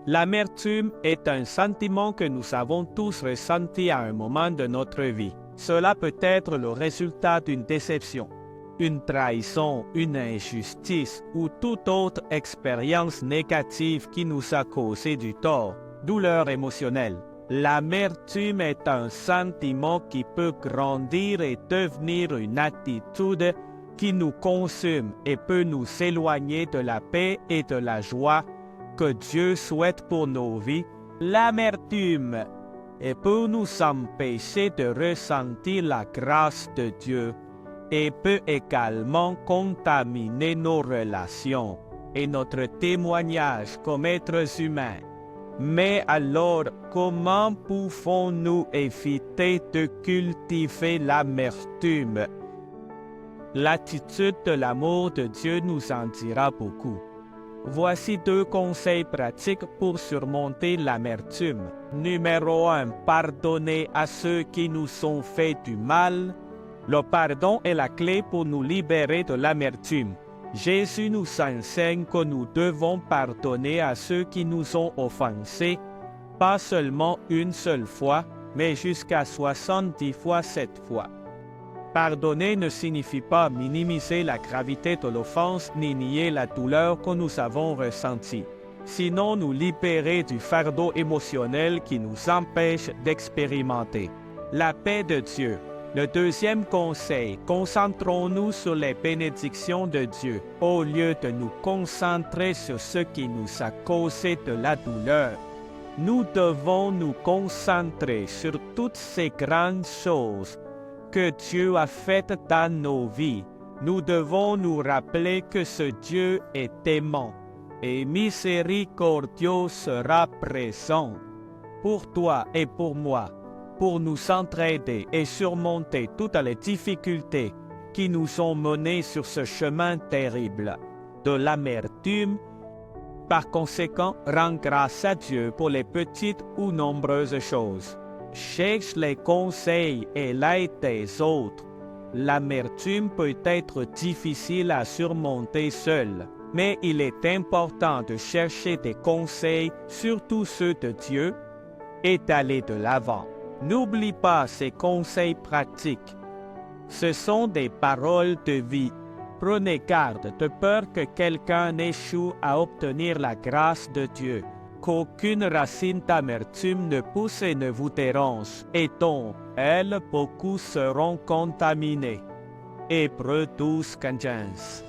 L'amertume est un sentiment que nous avons tous ressenti à un moment de notre vie. Cela peut être le résultat d'une déception, une trahison, une injustice ou toute autre expérience négative qui nous a causé du tort, douleur émotionnelle. L'amertume est un sentiment qui peut grandir et devenir une attitude qui nous consume et peut nous éloigner de la paix et de la joie que Dieu souhaite pour nos vies. L'amertume peut nous empêcher de ressentir la grâce de Dieu et peut également contaminer nos relations et notre témoignage comme êtres humains. Mais alors, comment pouvons-nous éviter de cultiver l'amertume? L'attitude de l'amour de Dieu nous en dira beaucoup. Voici 2 conseils pratiques pour surmonter l'amertume. Numéro 1, pardonner à ceux qui nous ont fait du mal. Le pardon est la clé pour nous libérer de l'amertume. Jésus nous enseigne que nous devons pardonner à ceux qui nous ont offensés, pas seulement une seule fois, mais jusqu'à 70 fois 7 fois. Pardonner ne signifie pas minimiser la gravité de l'offense ni nier la douleur que nous avons ressentie, sinon nous libérer du fardeau émotionnel qui nous empêche d'expérimenter la paix de Dieu. Le 2e conseil, concentrons-nous sur les bénédictions de Dieu au lieu de nous concentrer sur ce qui nous a causé de la douleur. Nous devons nous concentrer sur toutes ces grandes choses que Dieu a faites dans nos vies. Nous devons nous rappeler que ce Dieu est aimant et miséricordieux sera présent pour toi et pour moi, pour nous entraider et surmonter toutes les difficultés qui nous ont menés sur ce chemin terrible de l'amertume. Par conséquent, rends grâce à Dieu pour les petites ou nombreuses choses. Cherche les conseils et l'aide des autres. L'amertume peut être difficile à surmonter seule, mais il est important de chercher des conseils, surtout ceux de Dieu, et d'aller de l'avant. N'oublie pas ces conseils pratiques. Ce sont des paroles de vie. Prenez garde de peur que quelqu'un échoue à obtenir la grâce de Dieu, qu'aucune racine d'amertume ne pousse et ne vous dérange, et dont, elles, beaucoup seront contaminés. Hébreux 12, 15.